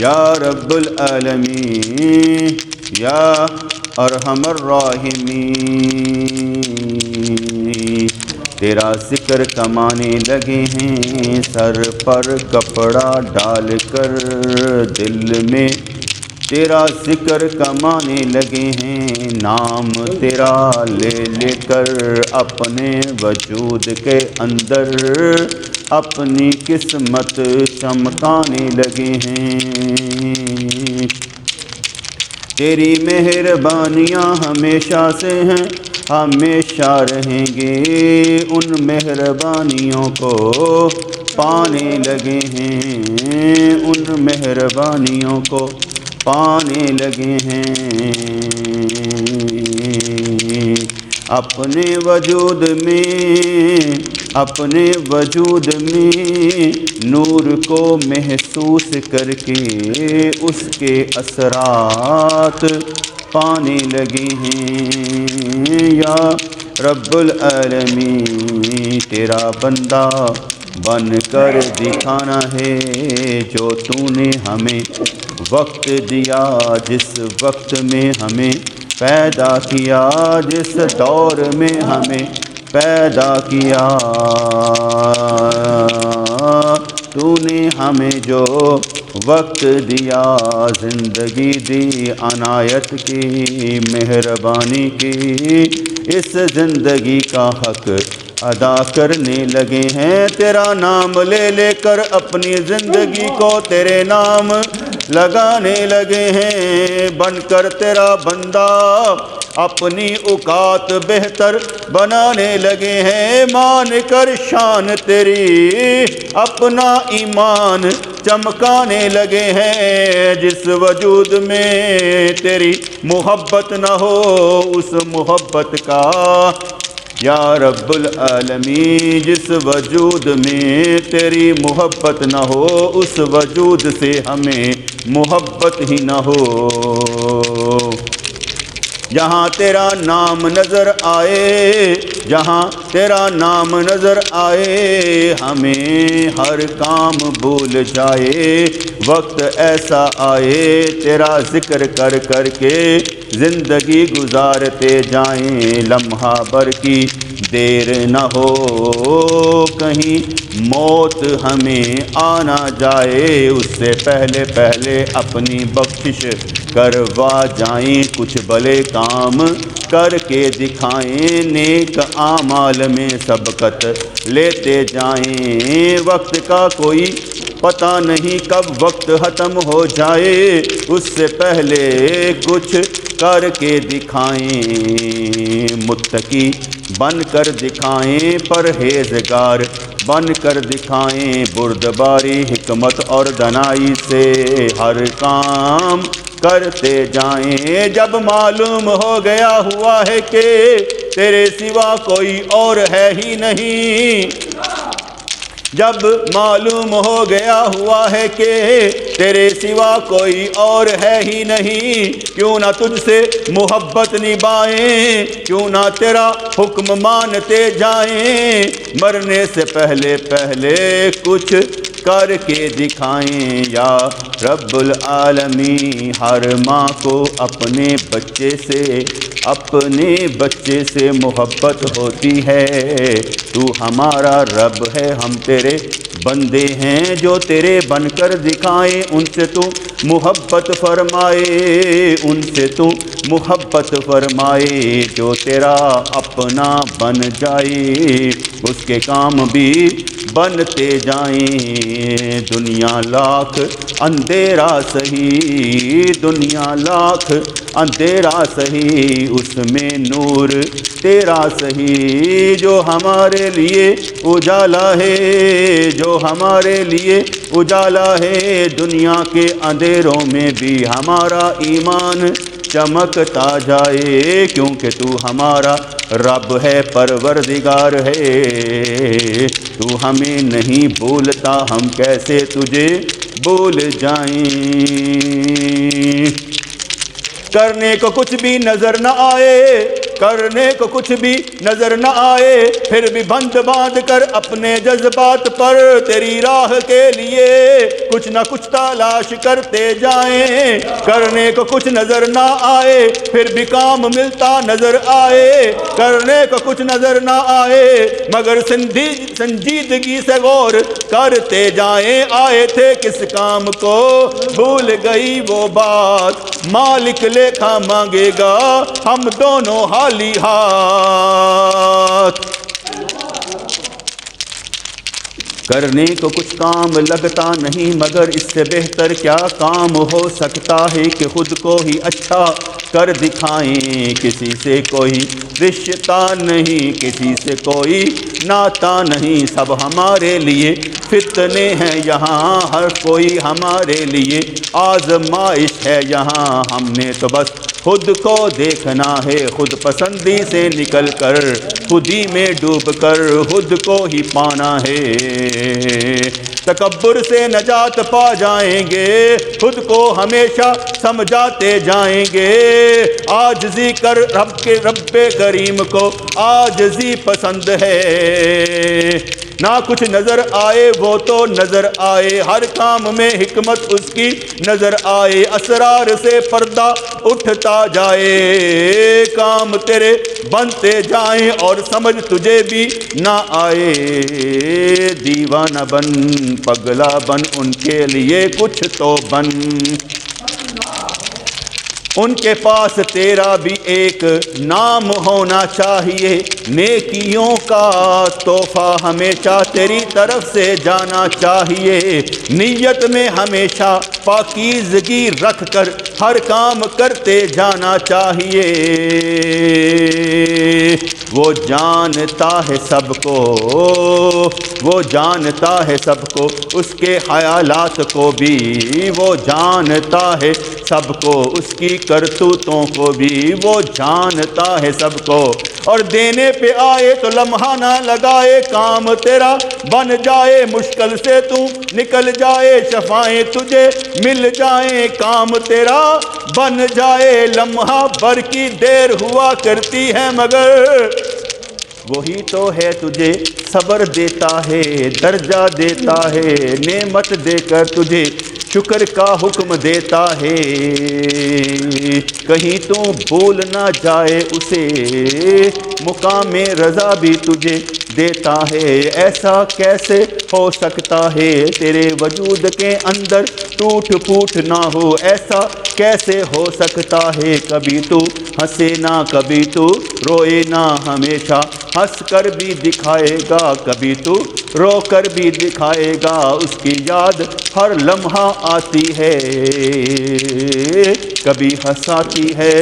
یا رب العالمین یا ارحم الراحمین۔ تیرا ذکر کمانے لگے ہیں سر پر کپڑا ڈال کر، دل میں تیرا ذکر کمانے لگے ہیں، نام تیرا لے لے کر اپنے وجود کے اندر اپنی قسمت چمکانے لگے ہیں۔ تیری مہربانیاں ہمیشہ سے ہیں، ہمیشہ رہیں گے، ان مہربانیوں کو پانے لگے ہیں، ان مہربانیوں کو پانے لگے ہیں۔ اپنے وجود میں نور کو محسوس کر کے اس کے اثرات پانے لگے ہیں۔ یا رب العالمین تیرا بندہ بن کر دکھانا ہے، جو تو نے ہمیں وقت دیا، جس وقت میں ہمیں پیدا کیا، جس دور میں ہمیں پیدا کیا، تو نے ہمیں جو وقت دیا، زندگی دی عنایت کی، مہربانی کی، اس زندگی کا حق ادا کرنے لگے ہیں۔ تیرا نام لے لے کر اپنی زندگی کو تیرے نام لگانے لگے ہیں، بن کر تیرا بندہ اپنی اوقات بہتر بنانے لگے ہیں، مان کر شان تیری اپنا ایمان چمکانے لگے ہیں۔ جس وجود میں تیری محبت نہ ہو، اس محبت کا یا رب العالمین، جس وجود میں تیری محبت نہ ہو، اس وجود سے ہمیں محبت ہی نہ ہو۔ جہاں تیرا نام نظر آئے، جہاں تیرا نام نظر آئے، ہمیں ہر کام بھول جائے، وقت ایسا آئے تیرا ذکر کر کر کے زندگی گزارتے جائیں، لمحہ بھر کی دیر نہ ہو، کہیں موت ہمیں آنا جائے، اس سے پہلے پہلے اپنی بخشش کروا جائیں، کچھ بھلے کام کر کے دکھائیں، نیک اعمال میں سبقت لیتے جائیں، وقت کا کوئی پتہ نہیں کب وقت ختم ہو جائے، اس سے پہلے کچھ کر کے دکھائیں، متقی بن کر دکھائیں، پرہیزگار بن کر دکھائیں، بردباری حکمت اور دانائی سے ہر کام کرتے جائیں۔ جب معلوم ہو گیا ہوا ہے کہ تیرے سوا کوئی اور ہے ہی نہیں، جب معلوم ہو گیا ہوا ہے کہ تیرے سوا کوئی اور ہے ہی نہیں، کیوں نہ تجھ سے محبت نبھائیں، کیوں نہ تیرا حکم مانتے جائیں، مرنے سے پہلے پہلے کچھ کر کے دکھائیں۔ یا رب العالمین ہر ماں کو اپنے بچے سے محبت ہوتی ہے، تو ہمارا رب ہے، ہم تیرے بندے ہیں، جو تیرے بن کر دکھائیں، ان سے تو محبت فرمائے، ان سے تو محبت فرمائے، جو تیرا اپنا بن جائے اس کے کام بھی بنتے جائیں، دنیا لاکھ اندھیرا سہی، دنیا لاکھ اندھیرا سہی، اس میں نور تیرا سہی، جو ہمارے لیے اجالا ہے، جو ہمارے لیے اجالا ہے، دنیا کے اندھیروں میں بھی ہمارا ایمان چمکتا جائے، کیونکہ تو ہمارا رب ہے، پروردگار ہے، تو ہمیں نہیں بھولتا، ہم کیسے تجھے بھول جائیں۔ کرنے کو کچھ بھی نظر نہ آئے، کرنے کو کچھ بھی نظر نہ آئے پھر بھی بند باندھ کر اپنے جذبات پر تیری راہ کے لیے کچھ نہ کچھ تلاش کرتے جائیں. کرنے کو کچھ نظر نہ آئے پھر بھی کام ملتا نظر آئے. کرنے کو کچھ نظر نہ آئے مگر سنجیدگی سے غور کرتے جائیں. آئے تھے کس کام کو بھول گئی وہ بات مالک لیکھا مانگے گا ہم دونوں حالی ہاتھ. کرنے کو کچھ کام لگتا نہیں مگر اس سے بہتر کیا کام ہو سکتا ہے کہ خود کو ہی اچھا کر دکھائیں. کسی سے کوئی رشتہ نہیں کسی سے کوئی ناتا نہیں سب ہمارے لیے فتنے ہیں یہاں ہر کوئی ہمارے لیے آزمائش ہے یہاں. ہم نے تو بس خود کو دیکھنا ہے خود پسندی سے نکل کر خود ہی میں ڈوب کر خود کو ہی پانا ہے. تکبر سے نجات پا جائیں گے خود کو ہمیشہ سمجھاتے جائیں گے. عاجزی کر رب کریم کو عاجزی پسند ہے. نہ کچھ نظر آئے وہ تو نظر آئے ہر کام میں حکمت اس کی نظر آئے. اسرار سے پردہ اٹھتا جائے کام تیرے بنتے جائیں اور سمجھ تجھے بھی نہ آئے. دیوانہ بن پگلا بن ان کے لیے کچھ تو بن. ان کے پاس تیرا بھی ایک نام ہونا چاہیے. نیکیوں کا تحفہ ہمیشہ تیری طرف سے جانا چاہیے. نیت میں ہمیشہ پاکیزگی رکھ کر ہر کام کرتے جانا چاہیے. وہ جانتا ہے سب کو وہ جانتا ہے سب کو اس کے خیالات کو بھی وہ جانتا ہے سب کو اس کی کرتوتوں کو بھی وہ جانتا ہے سب کو. اور دینے پہ آئے تو لمحہ نہ لگائے کام تیرا بن جائے مشکل سے تو نکل جائے شفائیں تجھے مل جائیں. کام تیرا بن جائے لمحہ بھر کی دیر ہوا کرتی ہے مگر وہی تو ہے تجھے صبر دیتا ہے درجہ دیتا ہے نعمت دے کر تجھے شکر کا حکم دیتا ہے. کہیں تو بھول نہ جائے اسے مقام رضا بھی تجھے دیتا ہے. ایسا کیسے ہو سکتا ہے تیرے وجود کے اندر ٹوٹ پھوٹ نہ ہو. ایسا کیسے ہو سکتا ہے کبھی تو ہنسے نہ کبھی تو روئے نہ. ہمیشہ ہنس کر بھی دکھائے گا کبھی تو رو کر بھی دکھائے گا. اس کی یاد ہر لمحہ آتی ہے کبھی ہنساتی ہے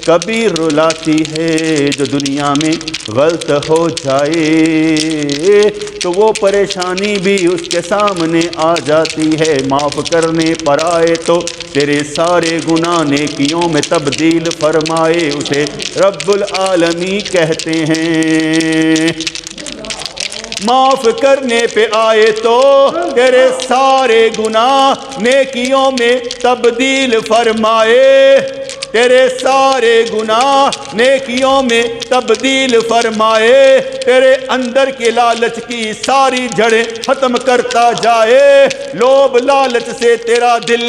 کبھی رلاتی ہے. جو دنیا میں غلط ہو جائے تو وہ پریشانی بھی اس کے سامنے آ جاتی ہے. معاف کرنے پر آئے تو تیرے سارے گناہ نیکیوں میں تبدیل فرمائے. اسے رب العالمین کہتے ہیں. معاف کرنے پہ آئے تو تیرے سارے گناہ نیکیوں میں تبدیل فرمائے. تیرے سارے گناہ نیکیوں میں تبدیل فرمائے. تیرے اندر کے لالچ کی ساری جڑیں ختم کرتا جائے. لوب لالچ سے تیرا دل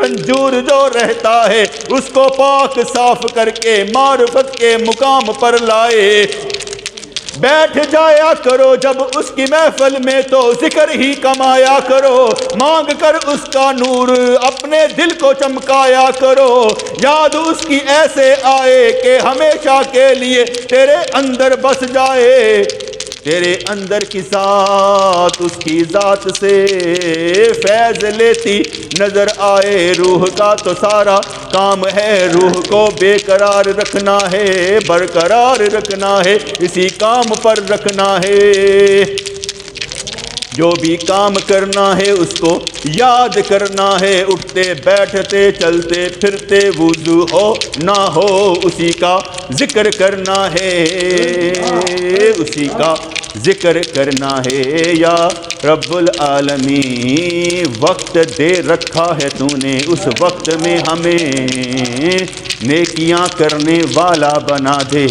رنجور جو رہتا ہے اس کو پاک صاف کر کے معرفت کے مقام پر لائے. بیٹھ جایا کرو جب اس کی محفل میں تو ذکر ہی کمایا کرو. مانگ کر اس کا نور اپنے دل کو چمکایا کرو. یاد اس کی ایسے آئے کہ ہمیشہ کے لیے تیرے اندر بس جائے. تیرے اندر کی ذات اس کی ذات سے فیض لیتی نظر آئے. روح کا تو سارا کام ہے روح کو بے قرار رکھنا ہے برقرار رکھنا ہے اسی کام پر رکھنا ہے. جو بھی کام کرنا ہے اس کو یاد کرنا ہے. اٹھتے بیٹھتے چلتے پھرتے وضو ہو نہ ہو اسی کا ذکر کرنا ہے اسی کا ذکر کرنا ہے یا رب العالمین، وقت دے رکھا ہے تو نے، اس وقت میں ہمیں نیکیاں کرنے والا بنا دے۔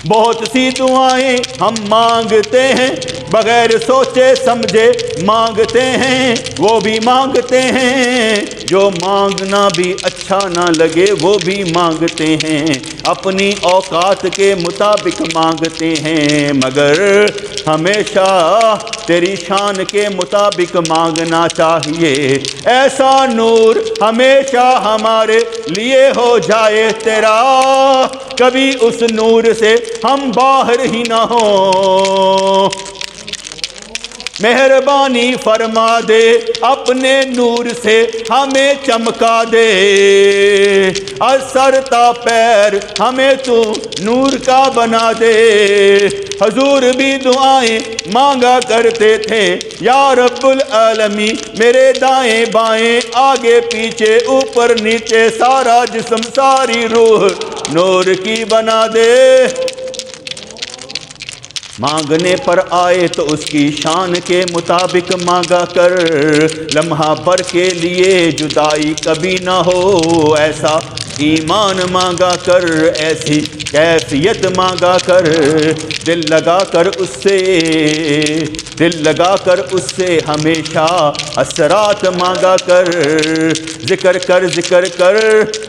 بہت سی دعائیں ہم مانگتے ہیں، بغیر سوچے سمجھے مانگتے ہیں، وہ بھی مانگتے ہیں جو مانگنا بھی اچھا نہ لگے وہ بھی مانگتے ہیں، اپنی اوقات کے مطابق مانگتے ہیں، مگر ہمیشہ تیری شان کے مطابق مانگنا چاہیے۔ ایسا نور ہمیشہ ہمارے لیے ہو جائے تیرا، کبھی اس نور سے ہم باہر ہی نہ ہوں۔ مہربانی فرما دے، اپنے نور سے ہمیں چمکا دے، از سر تا پیر ہمیں تو نور کا بنا دے۔ حضور بھی دعائیں مانگا کرتے تھے، یا رب العالمین میرے دائیں بائیں آگے پیچھے اوپر نیچے سارا جسم ساری روح نور کی بنا دے۔ مانگنے پر آئے تو اس کی شان کے مطابق مانگا کر، لمحہ بھر کے لیے جدائی کبھی نہ ہو، ایسا ایمان مانگا کر، ایسی کیفیت مانگا کر، دل لگا کر اس سے، دل لگا کر اس سے ہمیشہ اثرات مانگا کر، ذکر کر ذکر کر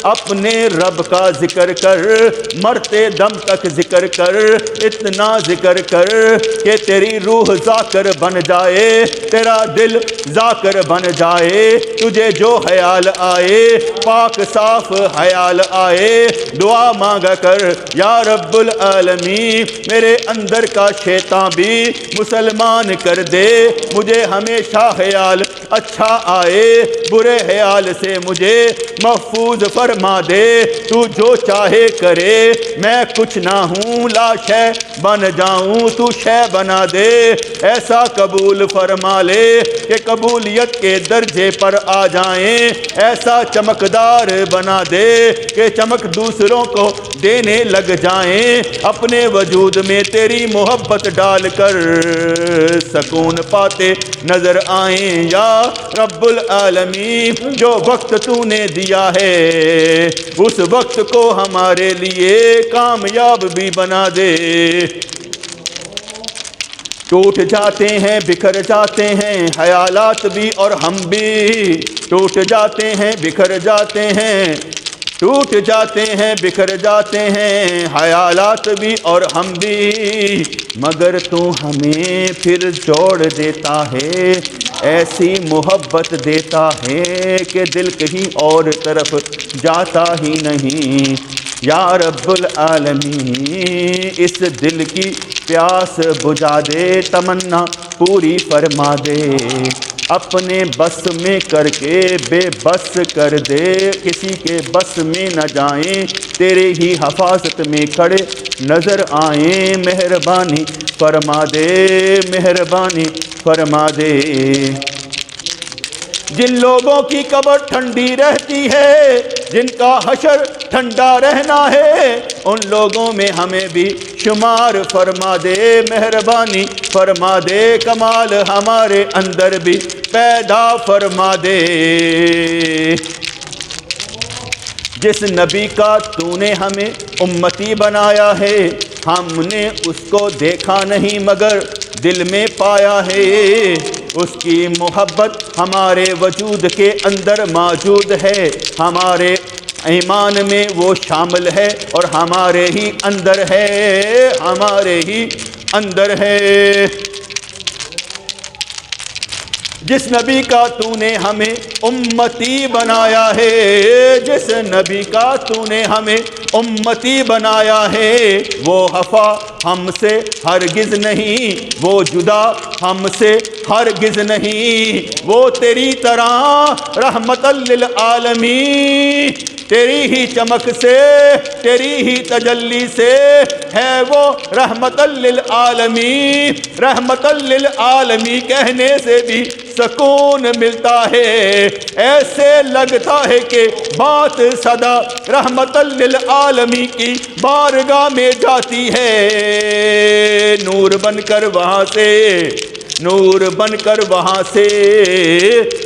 اپنے رب کا ذکر کر، مرتے دم تک ذکر کر، اتنا ذکر کر کہ تیری روح ذاکر بن جائے، تیرا دل ذاکر بن جائے، تجھے جو خیال آئے پاک صاف خیال آئے، دعا مانگا کر یا رب العالمین میرے اندر کا شیطان بھی مسلمان کر دے، مجھے ہمیشہ خیال اچھا آئے، برے خیال سے مجھے محفوظ فرما دے، تو جو چاہے کرے میں کچھ نہ ہوں، لا شے بن جاؤں تو شے بنا دے، ایسا قبول فرما لے کہ قبولیت کے درجے پر آ جائیں، ایسا چمکدار بنا دے کہ چمک دوسروں کو دینے لگ جائیں، اپنے وجود میں تیری محبت ڈال کر سکون پاتے نظر آئیں، یا رب العالمین جو وقت تو نے دیا ہے اس وقت کو ہمارے لیے کامیاب بھی بنا دے۔ ٹوٹ جاتے ہیں بکھر جاتے ہیں خیالات بھی اور ہم بھی، ٹوٹ جاتے ہیں بکھر جاتے ہیں، ٹوٹ جاتے ہیں بکھر جاتے ہیں خیالات بھی اور ہم بھی، مگر تو ہمیں پھر جوڑ دیتا ہے، ایسی محبت دیتا ہے کہ دل کہیں اور طرف جاتا ہی نہیں، یا رب العالمین اس دل کی پیاس بجھا دے، تمنا پوری فرما دے، اپنے بس میں کر کے بے بس کر دے، کسی کے بس میں نہ جائیں، تیرے ہی حفاظت میں کھڑے نظر آئیں، مہربانی فرما دے، مہربانی فرما دے۔ جن لوگوں کی قبر ٹھنڈی رہتی ہے، جن کا حشر ٹھنڈا رہنا ہے، ان لوگوں میں ہمیں بھی شمار فرما دے، مہربانی فرما دے، کمال ہمارے اندر بھی پیدا فرما دے۔ جس نبی کا تو نے ہمیں امتی بنایا ہے، ہم نے اس کو دیکھا نہیں مگر دل میں پایا ہے، اس کی محبت ہمارے وجود کے اندر موجود ہے، ہمارے ایمان میں وہ شامل ہے اور ہمارے ہی اندر ہے، ہمارے ہی اندر ہے۔ جس نبی کا تو نے ہمیں امتی بنایا ہے، جس نبی کا تو نے ہمیں امتی بنایا ہے، وہ خفا ہم سے ہرگز نہیں، وہ جدا ہم سے ہرگز نہیں، وہ تیری طرح رحمت للعالمین، تیری ہی چمک سے تیری ہی تجلی سے ہے وہ رحمت للعالمین، رحمت للعالمین کہنے سے بھی سکون ملتا ہے، ایسے لگتا ہے کہ بات صدا رحمت للعالمین کی بارگاہ میں جاتی ہے، نور بن کر وہاں سے، نور بن کر وہاں سے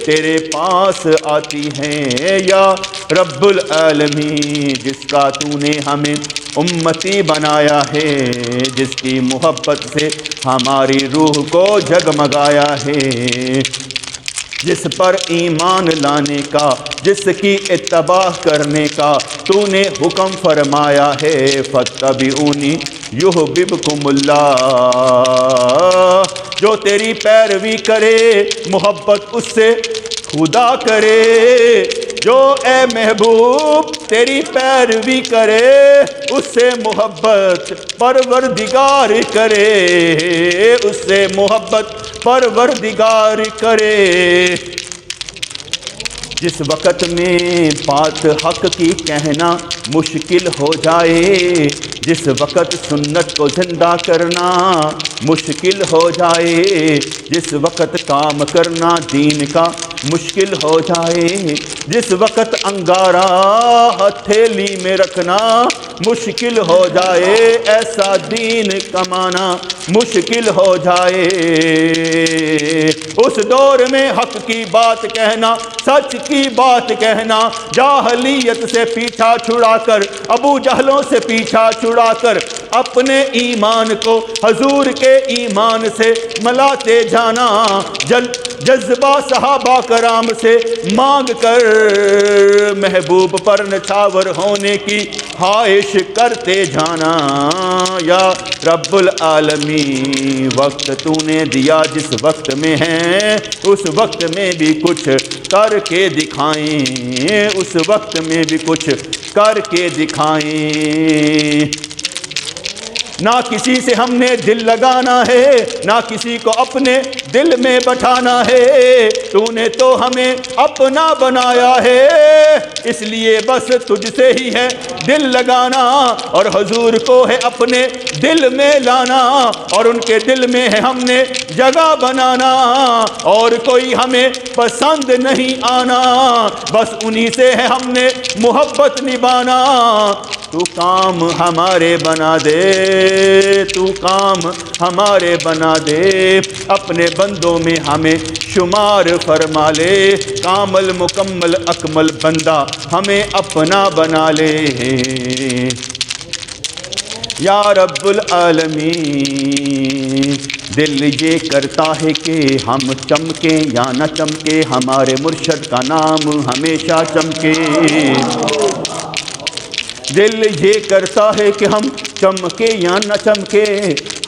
تیرے پاس آتی ہیں یا رب العالمین، جس کا تو نے ہمیں امتی بنایا ہے، جس کی محبت سے ہماری روح کو جگمگایا ہے، جس پر ایمان لانے کا، جس کی اتباع کرنے کا تو نے حکم فرمایا ہے، فاتبعونی یحببکم اللہ۔ جو تیری پیروی کرے محبت اس سے خدا کرے، جو اے محبوب تیری پیروی کرے اس سے محبت پروردگار کرے، اس سے محبت پروردگار کرے۔ جس وقت میں بات حق کی کہنا مشکل ہو جائے، جس وقت سنت کو زندہ کرنا مشکل ہو جائے، جس وقت کام کرنا دین کا مشکل ہو جائے، جس وقت انگارہ ہتھیلی میں رکھنا مشکل ہو جائے، ایسا دین کمانا مشکل ہو جائے، اس دور میں حق کی بات کہنا، سچ کی بات کہنا، جاہلیت سے پیچھا چھڑا کر، ابو جہلوں سے پیچھا چھڑا کر اپنے ایمان کو حضور کے ایمان سے ملاتے جانا، جذبہ صحابہ کرام سے مانگ کر محبوب پر نچھاور ہونے کی خواہش کرتے جانا۔ یا رب العالمین، وقت تو نے دیا جس وقت میں ہے، اس وقت میں بھی کچھ کر کے دکھائیں، اس وقت میں بھی کچھ کر کے دکھائیں۔ نہ کسی سے ہم نے دل لگانا ہے، نہ کسی کو اپنے دل میں بٹھانا ہے، تو نے تو ہمیں اپنا بنایا ہے، اس لیے بس تجھ سے ہی ہے دل لگانا، اور حضور کو ہے اپنے دل میں لانا، اور ان کے دل میں ہے ہم نے جگہ بنانا، اور کوئی ہمیں پسند نہیں آنا، بس انہی سے ہے ہم نے محبت نبھانا۔ تو کام ہمارے بنا دے، تو کام ہمارے بنا دے، اپنے بندوں میں ہمیں شمار فرما لے، کامل مکمل اکمل بندہ ہمیں اپنا بنا لے۔ یا رب العالمین، دل یہ کرتا ہے کہ ہم چمکیں یا نہ چمکے، ہمارے مرشد کا نام ہمیشہ چمکے، دل یہ کرتا ہے کہ ہم چمکے یا نہ چمکے،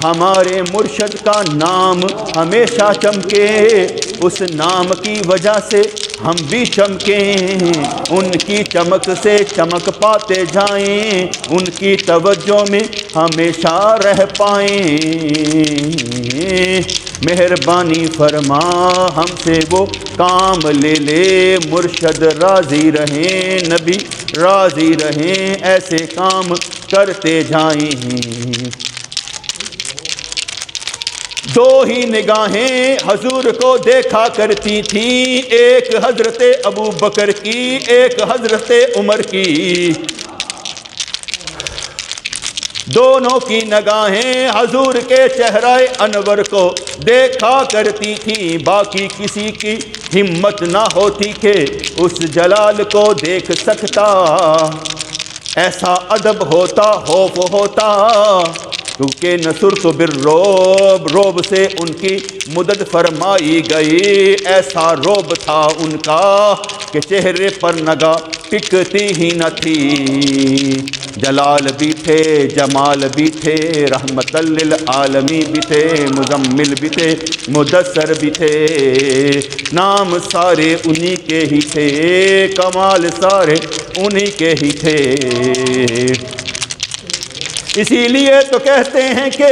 ہمارے مرشد کا نام ہمیشہ چمکے، اس نام کی وجہ سے ہم بھی چمکیں، ان کی چمک سے چمک پاتے جائیں، ان کی توجہ میں ہمیشہ رہ پائیں۔ مہربانی فرما ہم سے وہ کام لے لے، مرشد راضی رہیں، نبی راضی رہیں، ایسے کام کرتے جائیں۔ دو ہی نگاہیں حضور کو دیکھا کرتی تھیں، ایک حضرت ابو بکر کی، ایک حضرت عمر کی، دونوں کی نگاہیں حضور کے چہرہ انور کو دیکھا کرتی تھیں، باقی کسی کی ہمت نہ ہوتی کہ اس جلال کو دیکھ سکتا، ایسا ادب ہوتا، خوف ہوتا، کیونکہ نصرت بالرعب، رعب سے ان کی مدد فرمائی گئی، ایسا رعب تھا ان کا کہ چہرے پر نگاہ ٹکتی ہی نہ تھی، جلال بھی تھے، جمال بھی تھے، رحمت للعالمین بھی تھے، مزمل بھی تھے، مدثر بھی تھے، نام سارے انہی کے ہی تھے، کمال سارے انہی کے ہی تھے۔ اسی لیے تو کہتے ہیں کہ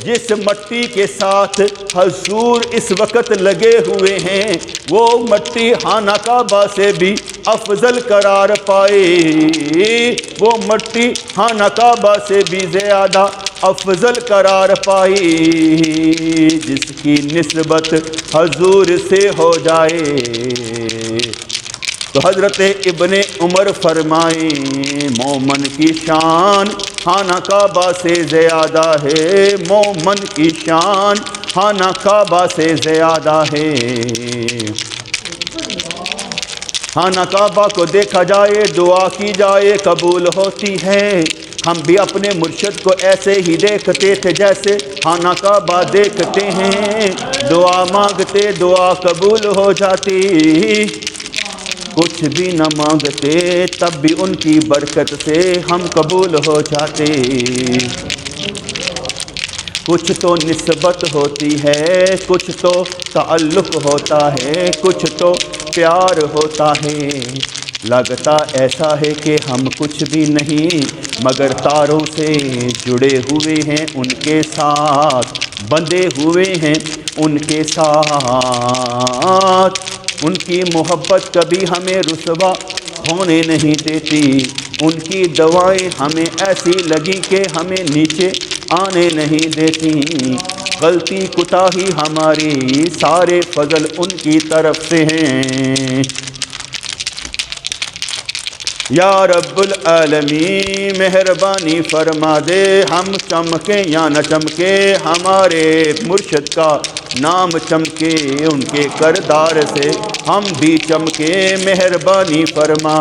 جس مٹی کے ساتھ حضور اس وقت لگے ہوئے ہیں، وہ مٹی خانہ کعبہ سے بھی افضل قرار پائے، وہ مٹی خانہ کعبہ سے بھی زیادہ افضل قرار پائی، جس کی نسبت حضور سے ہو جائے۔ تو حضرت ابن عمر فرمائیں، مومن کی شان خانہ کعبہ سے زیادہ ہے مومن کی شان، خانہ کعبہ سے زیادہ ہے۔ خانہ کعبہ کو دیکھا جائے دعا کی جائے قبول ہوتی ہے۔ ہم بھی اپنے مرشد کو ایسے ہی دیکھتے تھے جیسے خانہ کعبہ دیکھتے ہیں، دعا مانگتے دعا قبول ہو جاتی، کچھ بھی نہ مانگتے تب بھی ان کی برکت سے ہم قبول ہو جاتے۔ کچھ تو نسبت ہوتی ہے، کچھ تو تعلق ہوتا ہے، کچھ تو پیار ہوتا ہے۔ لگتا ایسا ہے کہ ہم کچھ بھی نہیں مگر تاروں سے جڑے ہوئے ہیں ان کے ساتھ، بندھے ہوئے ہیں ان کے ساتھ۔ ان کی محبت کبھی ہمیں رسوا ہونے نہیں دیتی، ان کی دعائیں ہمیں ایسی لگی کہ ہمیں نیچے آنے نہیں دیتی۔ غلطی کوتاہی ہماری سارے فضل ان کی طرف سے ہیں۔ یا رب العالمین مہربانی فرما دے، ہم چمکیں یا نہ چمکے ہمارے مرشد کا نام چمکے، ان کے کردار سے ہم بھی چمکے، مہربانی فرما۔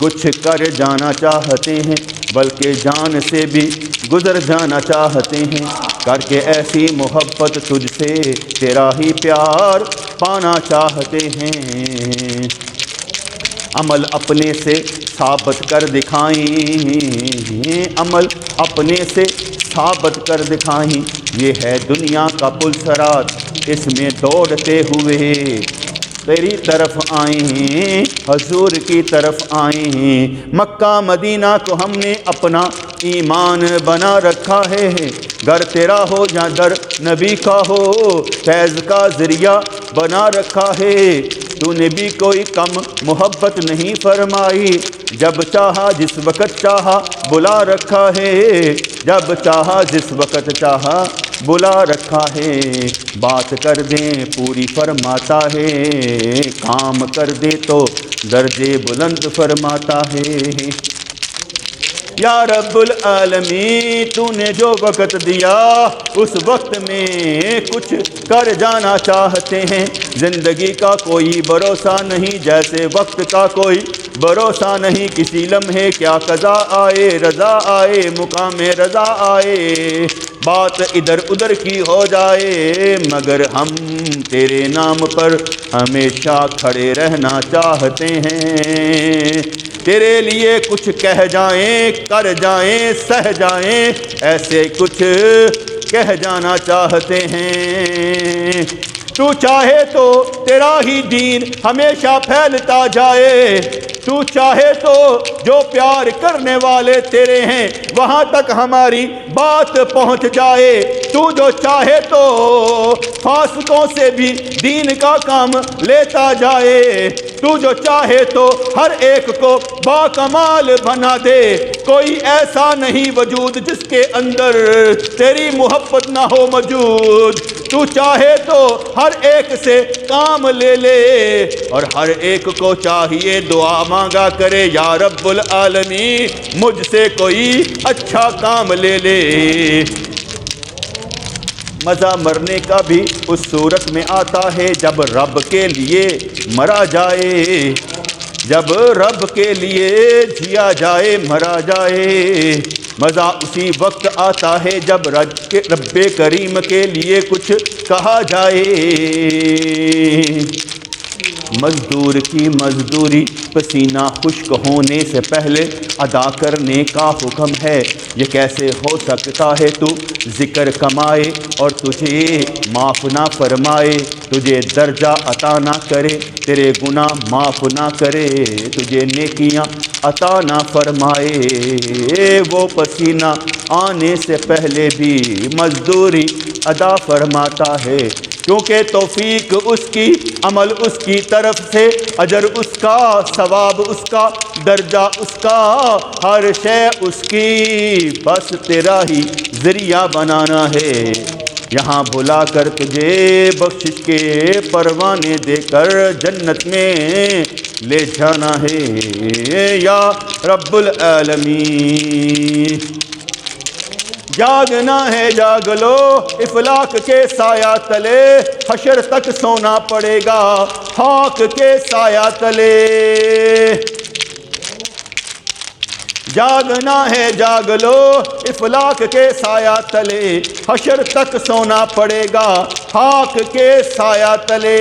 کچھ کر جانا چاہتے ہیں بلکہ جان سے بھی گزر جانا چاہتے ہیں، کر کے ایسی محبت تجھ سے تیرا ہی پیار پانا چاہتے ہیں۔ عمل اپنے سے ثابت کر دکھائیں، عمل اپنے سے ثابت کر دکھائیں، یہ ہے دنیا کا پل صراط، اس میں دوڑتے ہوئے تیری طرف آئیں، حضور کی طرف آئیں۔ مکہ مدینہ کو ہم نے اپنا ایمان بنا رکھا ہے، گھر تیرا ہو یا در نبی کا ہو، فیض کا ذریعہ بنا رکھا ہے۔ تو نے بھی کوئی کم محبت نہیں فرمائی، جب چاہا جس وقت چاہا بلا رکھا ہے، جب چاہا جس وقت چاہا بلا رکھا ہے۔ بات کر دیں پوری فرماتا ہے، کام کر دے تو درجے بلند فرماتا ہے۔ یا رب العالمین تو نے جو وقت دیا اس وقت میں کچھ کر جانا چاہتے ہیں، زندگی کا کوئی بھروسہ نہیں جیسے وقت کا کوئی بھروسہ نہیں، کسی لمحے کیا قضا آئے رضا آئے مقام رضا آئے، بات ادھر ادھر کی ہو جائے، مگر ہم تیرے نام پر ہمیشہ کھڑے رہنا چاہتے ہیں۔ تیرے لیے کچھ کہہ جائیں کر جائیں سہ جائیں، ایسے کچھ کہہ جانا چاہتے ہیں۔ تو چاہے تو تیرا ہی دین ہمیشہ پھیلتا جائے، تو چاہے تو جو پیار کرنے والے تیرے ہیں وہاں تک ہماری بات پہنچ جائے، تو جو چاہے تو فاسقوں سے بھی دین کا کام لیتا جائے، تو جو چاہے تو ہر ایک کو باکمال بنا دے، کوئی ایسا نہیں وجود جس کے اندر تیری محبت نہ ہو موجود۔ تو چاہے تو ہر ایک سے کام لے لے اور ہر ایک کو چاہیے دعا مانگا کرے، یا رب العالمین مجھ سے کوئی اچھا کام لے لے۔ مزہ مرنے کا بھی اس صورت میں آتا ہے جب رب کے لیے مرا جائے، جب رب کے لیے جیا جائے مرا جائے، مزہ اسی وقت آتا ہے جب رب کریم کے لیے کچھ کہا جائے۔ مزدور کی مزدوری پسینہ خشک ہونے سے پہلے ادا کرنے کا حکم ہے، یہ کیسے ہو سکتا ہے تو ذکر کمائے اور تجھے معاف نہ فرمائے، تجھے درجہ عطا نہ کرے، تیرے گناہ معاف نہ کرے، تجھے نیکیاں عطا نہ فرمائے۔ وہ پسینہ آنے سے پہلے بھی مزدوری ادا فرماتا ہے، کیونکہ توفیق اس کی، عمل اس کی طرف سے، اجر اس کا، ثواب اس کا، درجہ اس کا، ہر شے اس کی، بس تیرا ہی ذریعہ بنانا ہے۔ یہاں بلا کر تجھے بخشش کے پروانے دے کر جنت میں لے جانا ہے یا رب العالمین۔ جاگنا ہے جاگ لو افلاک کے سایہ تلے، حشر تک سونا پڑے گا خاک کے سایہ تلے۔ جاگنا ہے جاگ لو افلاک کے سایہ تلے، حشر تک سونا پڑے گا خاک کے سایہ تلے۔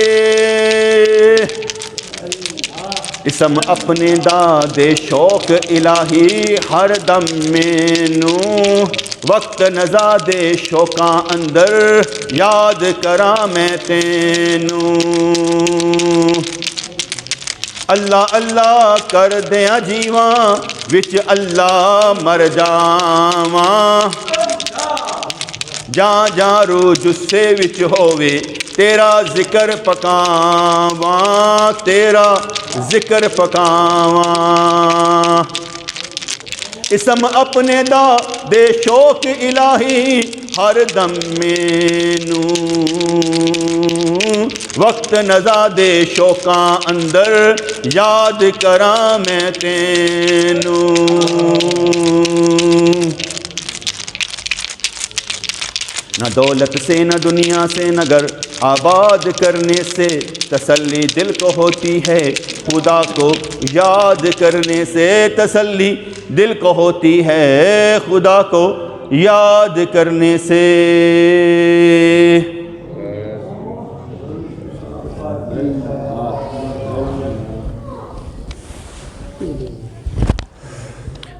اسم اپنے دادے شوق الہی ہر دم مینوں، وقت نزادے شوقاں اندر یاد کراں میں تینوں۔ اللہ اللہ کر دیاں جیواں وچ اللہ مر جاواں، جاں جاں روح جسے وچ ہووے تیرا ذکر پکاواں، تیرا ذکر پکاواں۔ اسم اپنے دا دے شوق الہی ہر دم مینوں، وقت نزا دے شوقاں اندر یاد کراں میں تینوں۔ نہ دولت سے نہ دنیا سے نہ گھر آباد کرنے سے تسلی دل کو ہوتی ہے، خدا کو یاد کرنے سے تسلی دل کو ہوتی ہے، خدا کو یاد کرنے سے۔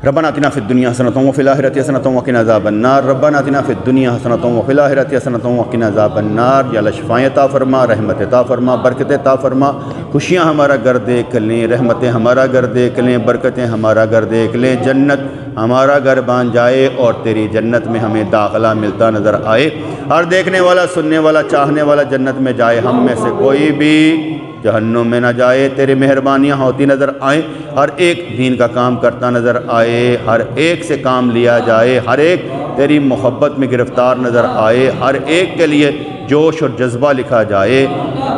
ربنا آتنا فی الدنیا حسنۃ وفی الآخرۃ حسنۃ وقنا عذاب النار، ربنا آتنا فی الدنیا حسنۃ وفی الآخرۃ حسنۃ وقنا عذاب النار۔ یا اللہ شفائیں عطا فرما، رحمت عطا فرما، برکت عطا فرما، خوشیاں ہمارا گھر دیکھ لیں، رحمتیں ہمارا گھر دیکھ لیں، برکتیں ہمارا گھر دیکھ لیں، جنت ہمارا گھر بن جائے اور تیری جنت میں ہمیں داخلہ ملتا نظر آئے۔ ہر دیکھنے والا، سننے والا، چاہنے والا جنت میں جائے، ہم میں سے کوئی بھی جہنم میں نہ جائے، تیری مہربانیاں ہوتی نظر آئیں، ہر ایک دین کا کام کرتا نظر آئے، ہر ایک سے کام لیا جائے، ہر ایک تیری محبت میں گرفتار نظر آئے، ہر ایک کے لیے جوش اور جذبہ لکھا جائے۔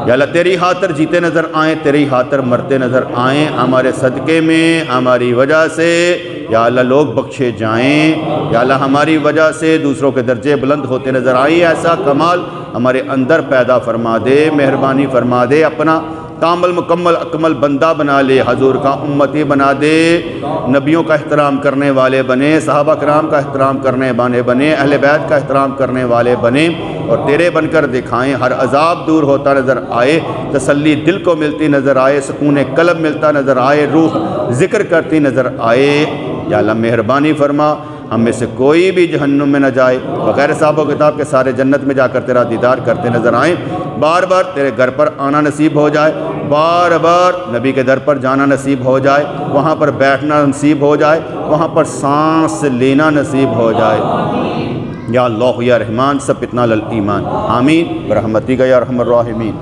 یا اللہ تیری خاطر جیتے نظر آئیں، تیری خاطر مرتے نظر آئیں، ہمارے صدقے میں ہماری وجہ سے یا اللہ لوگ بخشے جائیں، یا اللہ ہماری وجہ سے دوسروں کے درجے بلند ہوتے نظر آئیں، ایسا کمال ہمارے اندر پیدا فرما دے، مہربانی فرما دے، اپنا کامل مکمل اکمل بندہ بنا لے، حضور کا امتی بنا دے، نبیوں کا احترام کرنے والے بنے، صحابہ کرام کا احترام کرنے والے بنے، اہل بیت کا احترام کرنے والے بنے اور تیرے بن کر دکھائیں، ہر عذاب دور ہوتا نظر آئے، تسلی دل کو ملتی نظر آئے، سکون قلب ملتا نظر آئے، روح ذکر کرتی نظر آئے۔ یا اللہ مہربانی فرما، ہم میں سے کوئی بھی جہنم میں نہ جائے، بغیر حساب و کتاب کے سارے جنت میں جا کر تیرا دیدار کرتے نظر آئیں، بار بار تیرے گھر پر آنا نصیب ہو جائے، بار بار نبی کے در پر جانا نصیب ہو جائے، وہاں پر بیٹھنا نصیب ہو جائے، وہاں پر سانس لینا نصیب ہو جائے۔ یا اللہ یا رحمان سب اتنا للایمان، آمین برحمتک یا ارحم الراحمین۔